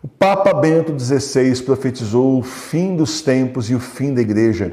O Papa Bento XVI profetizou o fim dos tempos e o fim da Igreja.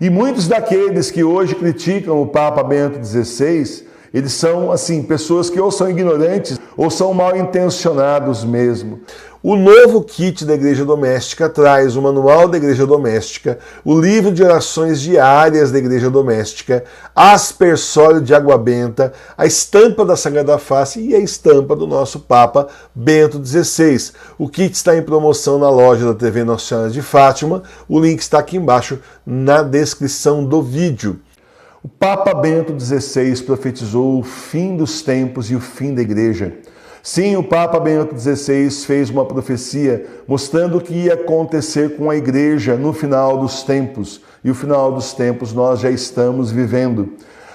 E muitos daqueles que hoje criticam o Papa Bento XVI, eles são, assim, pessoas que ou são ignorantes ou são mal intencionados mesmo. O novo kit da Igreja Doméstica traz o Manual da Igreja Doméstica, o livro de orações diárias da Igreja Doméstica, aspersório de água benta, a estampa da Sagrada Face e a estampa do nosso Papa Bento XVI. O kit está em promoção na loja da TV Nossa Senhora de Fátima, o link está aqui embaixo na descrição do vídeo. O Papa Bento XVI profetizou o fim dos tempos e o fim da Igreja. Sim, o Papa Bento XVI fez uma profecia mostrando o que ia acontecer com a Igreja no final dos tempos. E o final dos tempos nós já estamos vivendo.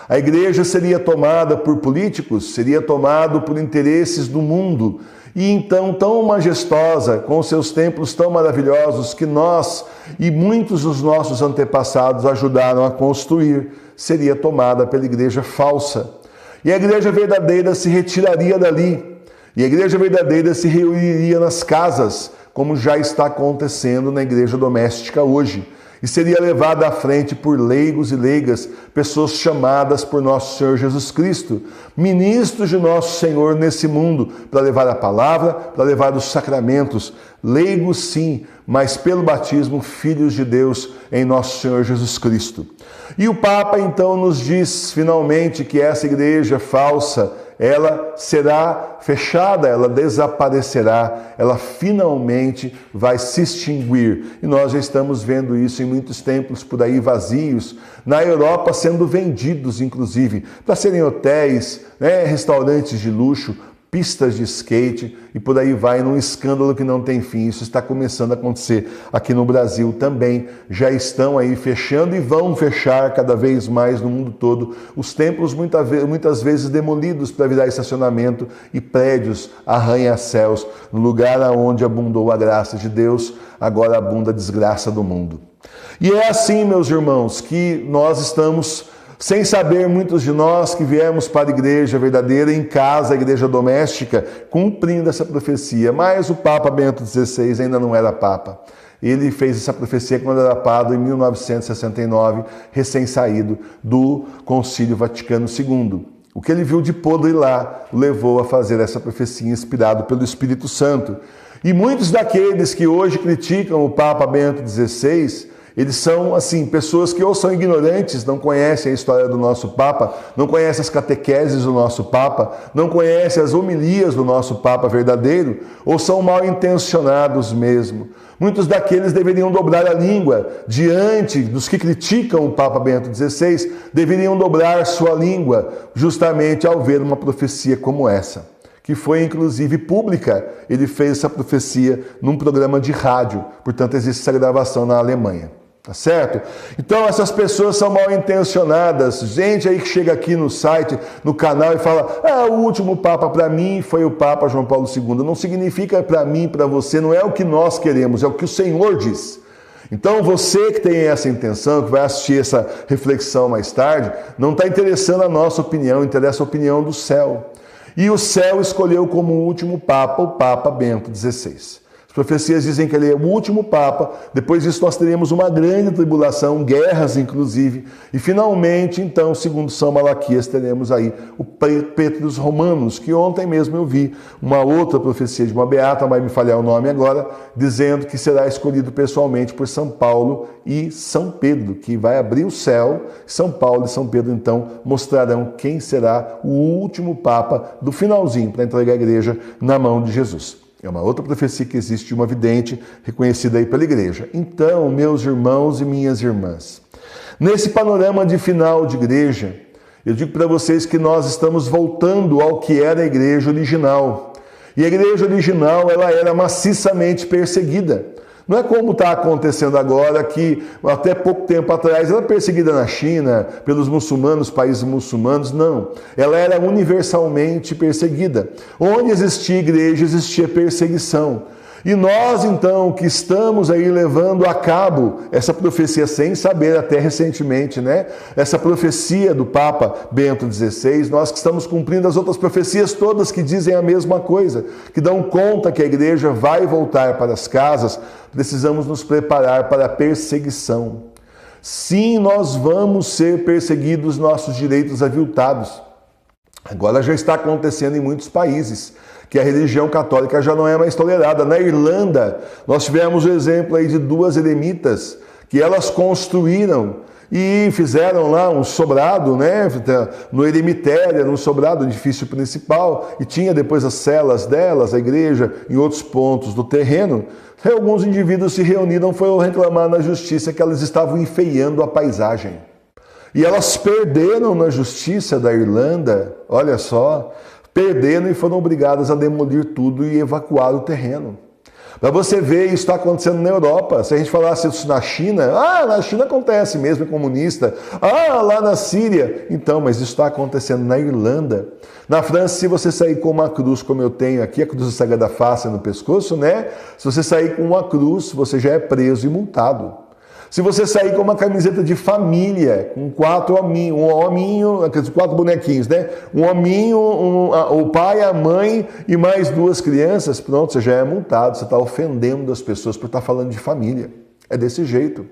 A Igreja seria tomada por políticos, seria tomada por interesses do mundo. E então, tão majestosa, com seus templos tão maravilhosos que nós e muitos dos nossos antepassados ajudaram a construir, seria tomada pela igreja falsa. E a igreja verdadeira se retiraria dali. E a igreja verdadeira se reuniria nas casas, como já está acontecendo na igreja doméstica hoje. E seria levada à frente por leigos e leigas, pessoas chamadas por nosso Senhor Jesus Cristo, ministros de nosso Senhor nesse mundo, para levar a palavra, para levar os sacramentos. Leigos sim, mas pelo batismo, filhos de Deus em nosso Senhor Jesus Cristo. E o Papa então nos diz finalmente que essa igreja falsa, ela será fechada, ela desaparecerá, ela finalmente vai se extinguir. E nós já estamos vendo isso em muitos templos por aí vazios, na Europa sendo vendidos, inclusive, para serem hotéis, restaurantes de luxo, pistas de skate e por aí vai, num escândalo que não tem fim. Isso está começando a acontecer aqui no Brasil também. Já estão aí fechando e vão fechar cada vez mais no mundo todo. Os templos muitas vezes demolidos para virar estacionamento e prédios arranha-céus. No lugar onde abundou a graça de Deus, agora abunda a desgraça do mundo. E é assim, meus irmãos, que nós estamos... Sem saber, muitos de nós que viemos para a igreja verdadeira, em casa, a igreja doméstica, cumprindo essa profecia. Mas o Papa Bento XVI ainda não era Papa. Ele fez essa profecia quando era Papa em 1969, recém-saído do Concílio Vaticano II. O que ele viu de podre lá o levou a fazer essa profecia inspirado pelo Espírito Santo. E muitos daqueles que hoje criticam o Papa Bento XVI, eles são, assim, pessoas que ou são ignorantes, não conhecem a história do nosso Papa, não conhecem as catequeses do nosso Papa, não conhecem as homilias do nosso Papa verdadeiro, ou são mal intencionados mesmo. Muitos daqueles deveriam dobrar a língua diante dos que criticam o Papa Bento XVI, deveriam dobrar sua língua justamente ao ver uma profecia como essa, que foi inclusive pública. Ele fez essa profecia num programa de rádio, portanto existe essa gravação na Alemanha. Tá certo? Então essas pessoas são mal intencionadas. Gente aí que chega aqui no site, no canal e fala: o último Papa para mim foi o Papa João Paulo II. Não significa para mim, para você, não é o que nós queremos, é o que o Senhor diz. Então você que tem essa intenção, que vai assistir essa reflexão mais tarde, não está interessando a nossa opinião, interessa a opinião do céu. E o céu escolheu como último Papa o Papa Bento XVI. As profecias dizem que ele é o último Papa, depois disso nós teremos uma grande tribulação, guerras inclusive, e finalmente, então, segundo São Malaquias, teremos aí o Petrus Romanus, que ontem mesmo eu vi uma outra profecia de uma beata, vai me falhar o nome agora, dizendo que será escolhido pessoalmente por São Paulo e São Pedro, que vai abrir o céu. São Paulo e São Pedro, então, mostrarão quem será o último Papa do finalzinho para entregar a igreja na mão de Jesus. É uma outra profecia que existe de uma vidente reconhecida aí pela igreja. Então, meus irmãos e minhas irmãs, nesse panorama de final de igreja, eu digo para vocês que nós estamos voltando ao que era a igreja original. E a igreja original, ela era maciçamente perseguida. Não é como está acontecendo agora, que até pouco tempo atrás ela era perseguida na China, pelos muçulmanos, países muçulmanos. Não, ela era universalmente perseguida. Onde existia igreja, existia perseguição. E nós, então, que estamos aí levando a cabo essa profecia sem saber até recentemente, né? Essa profecia do Papa Bento XVI, nós que estamos cumprindo as outras profecias todas que dizem a mesma coisa, que dão conta que a igreja vai voltar para as casas, precisamos nos preparar para a perseguição. Sim, nós vamos ser perseguidos, nossos direitos aviltados. Agora já está acontecendo em muitos países, que a religião católica já não é mais tolerada. Na Irlanda, nós tivemos o exemplo aí de 2 eremitas, que elas construíram e fizeram lá um sobrado, né? No eremitério, no sobrado, no edifício principal, e tinha depois as celas delas, a igreja, em outros pontos do terreno. E alguns indivíduos se reuniram, foram reclamar na justiça que elas estavam enfeiando a paisagem. E elas perderam na justiça da Irlanda, olha só, perderam e foram obrigadas a demolir tudo e evacuar o terreno. Para você ver, isso está acontecendo na Europa. Se a gente falasse isso na China, na China acontece mesmo, é comunista. Lá na Síria. Então, mas isso está acontecendo na Irlanda. Na França, se você sair com uma cruz, como eu tenho aqui, a cruz da Sagrada Face no pescoço, né? Se você sair com uma cruz, você já é preso e multado. Se você sair com uma camiseta de família, com 4 hominhos, 4 bonequinhos, né? Um hominho, o pai, a mãe e mais 2 crianças, pronto, você já é multado, você está ofendendo as pessoas por estar falando de família. É desse jeito.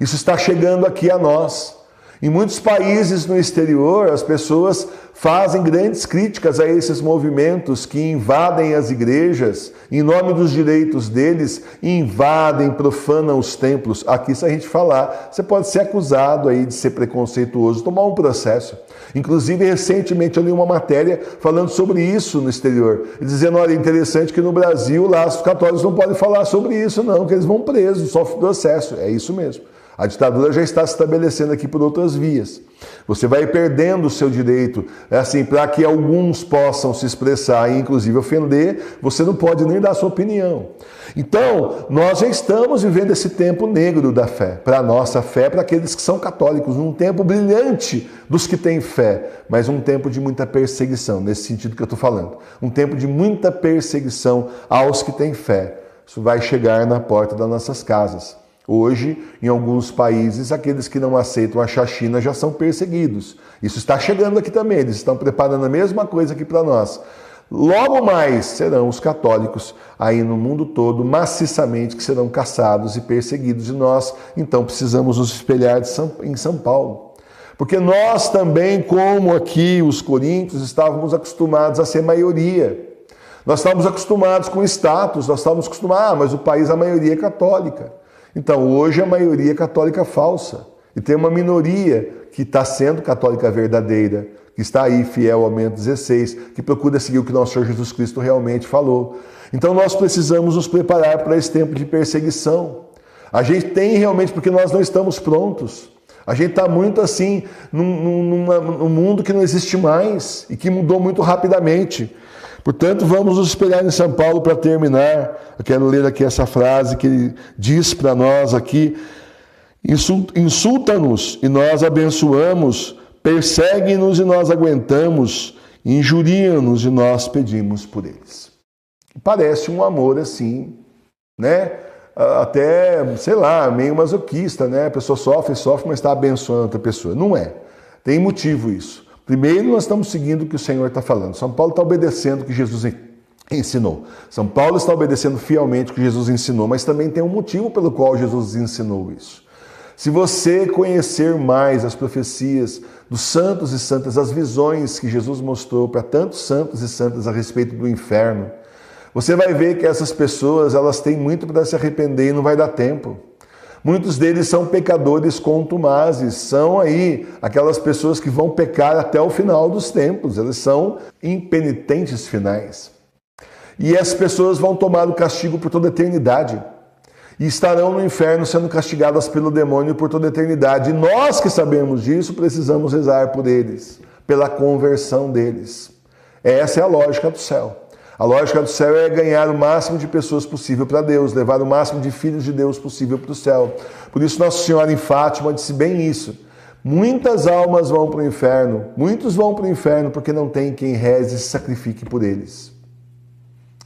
Isso está chegando aqui a nós. Em muitos países no exterior, as pessoas fazem grandes críticas a esses movimentos que invadem as igrejas, em nome dos direitos deles, invadem, profanam os templos. Aqui, se a gente falar, você pode ser acusado aí de ser preconceituoso, tomar um processo. Inclusive, recentemente eu li uma matéria falando sobre isso no exterior, dizendo, olha, interessante que no Brasil, lá, os católicos não podem falar sobre isso não, que eles vão presos, sofrem processo. É isso mesmo. A ditadura já está se estabelecendo aqui por outras vias. Você vai perdendo o seu direito, assim, para que alguns possam se expressar e inclusive ofender, você não pode nem dar sua opinião. Então, nós já estamos vivendo esse tempo negro da fé, para a nossa fé, para aqueles que são católicos, um tempo brilhante dos que têm fé, mas um tempo de muita perseguição, nesse sentido que eu estou falando. Um tempo de muita perseguição aos que têm fé. Isso vai chegar na porta das nossas casas. Hoje, em alguns países, aqueles que não aceitam a chacina já são perseguidos. Isso está chegando aqui também, eles estão preparando a mesma coisa aqui para nós. Logo mais serão os católicos aí no mundo todo, maciçamente, que serão caçados e perseguidos. E nós, então, precisamos nos espelhar em São Paulo. Porque nós também, como aqui os coríntios, estávamos acostumados a ser maioria. Nós estávamos acostumados com status, nós estávamos acostumados, mas o país, a maioria é católica. Então, hoje a maioria é católica falsa. E tem uma minoria que está sendo católica verdadeira, que está aí fiel ao Bento XVI, que procura seguir o que nosso Senhor Jesus Cristo realmente falou. Então, nós precisamos nos preparar para esse tempo de perseguição. A gente tem realmente, porque nós não estamos prontos. A gente está muito assim, num mundo que não existe mais e que mudou muito rapidamente. Portanto, vamos nos espelhar em São Paulo para terminar. Eu quero ler aqui essa frase que ele diz para nós aqui. Insulta-nos e nós abençoamos, persegue-nos e nós aguentamos, injuriam-nos e nós pedimos por eles. Parece um amor assim, né? Até, sei lá, meio masoquista, né? A pessoa sofre, mas está abençoando outra pessoa. Não é. Tem motivo isso. Primeiro, nós estamos seguindo o que o Senhor está falando. São Paulo está obedecendo o que Jesus ensinou. São Paulo está obedecendo fielmente o que Jesus ensinou, mas também tem um motivo pelo qual Jesus ensinou isso. Se você conhecer mais as profecias dos santos e santas, as visões que Jesus mostrou para tantos santos e santas a respeito do inferno, você vai ver que essas pessoas, elas têm muito para se arrepender e não vai dar tempo. Muitos deles são pecadores contumazes, são aí aquelas pessoas que vão pecar até o final dos tempos, eles são impenitentes finais. E essas pessoas vão tomar o castigo por toda a eternidade e estarão no inferno sendo castigadas pelo demônio por toda a eternidade. E nós que sabemos disso, precisamos rezar por eles, pela conversão deles. Essa é a lógica do céu. A lógica do céu é ganhar o máximo de pessoas possível para Deus, levar o máximo de filhos de Deus possível para o céu. Por isso Nossa Senhora em Fátima disse bem isso. Muitas almas vão para o inferno, muitos vão para o inferno porque não tem quem reze e se sacrifique por eles.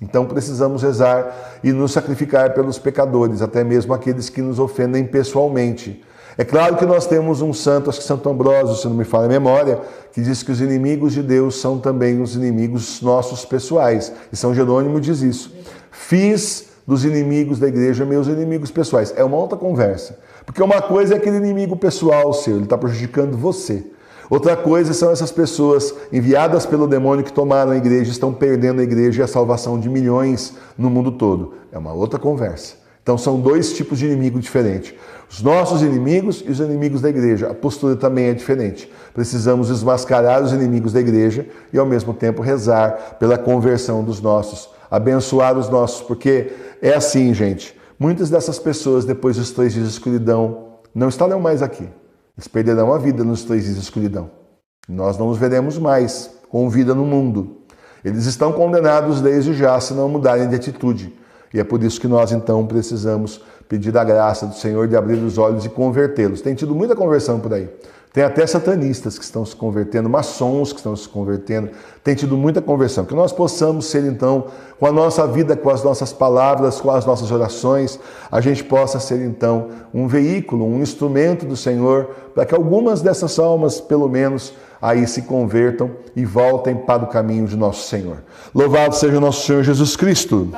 Então precisamos rezar e nos sacrificar pelos pecadores, até mesmo aqueles que nos ofendem pessoalmente. É claro que nós temos um santo, acho que Santo Ambrósio, se não me falha a memória, que diz que os inimigos de Deus são também os inimigos nossos pessoais. E São Jerônimo diz isso. Fiz dos inimigos da igreja meus inimigos pessoais. É uma outra conversa. Porque uma coisa é aquele inimigo pessoal seu, ele está prejudicando você. Outra coisa são essas pessoas enviadas pelo demônio que tomaram a igreja, estão perdendo a igreja e a salvação de milhões no mundo todo. É uma outra conversa. Então são dois tipos de inimigo diferentes. Os nossos inimigos e os inimigos da igreja. A postura também é diferente. Precisamos desmascarar os inimigos da igreja e ao mesmo tempo rezar pela conversão dos nossos, abençoar os nossos, porque é assim, gente. Muitas dessas pessoas, depois dos 3 dias de escuridão, não estarão mais aqui. Eles perderão a vida nos 3 dias de escuridão. Nós não os veremos mais com vida no mundo. Eles estão condenados desde já se não mudarem de atitude. E é por isso que nós, então, precisamos pedir a graça do Senhor de abrir os olhos e convertê-los. Tem tido muita conversão por aí. Tem até satanistas que estão se convertendo, maçons que estão se convertendo. Tem tido muita conversão. Que nós possamos ser, então, com a nossa vida, com as nossas palavras, com as nossas orações, a gente possa ser, então, um veículo, um instrumento do Senhor, para que algumas dessas almas, pelo menos, aí se convertam e voltem para o caminho de nosso Senhor. Louvado seja o nosso Senhor Jesus Cristo.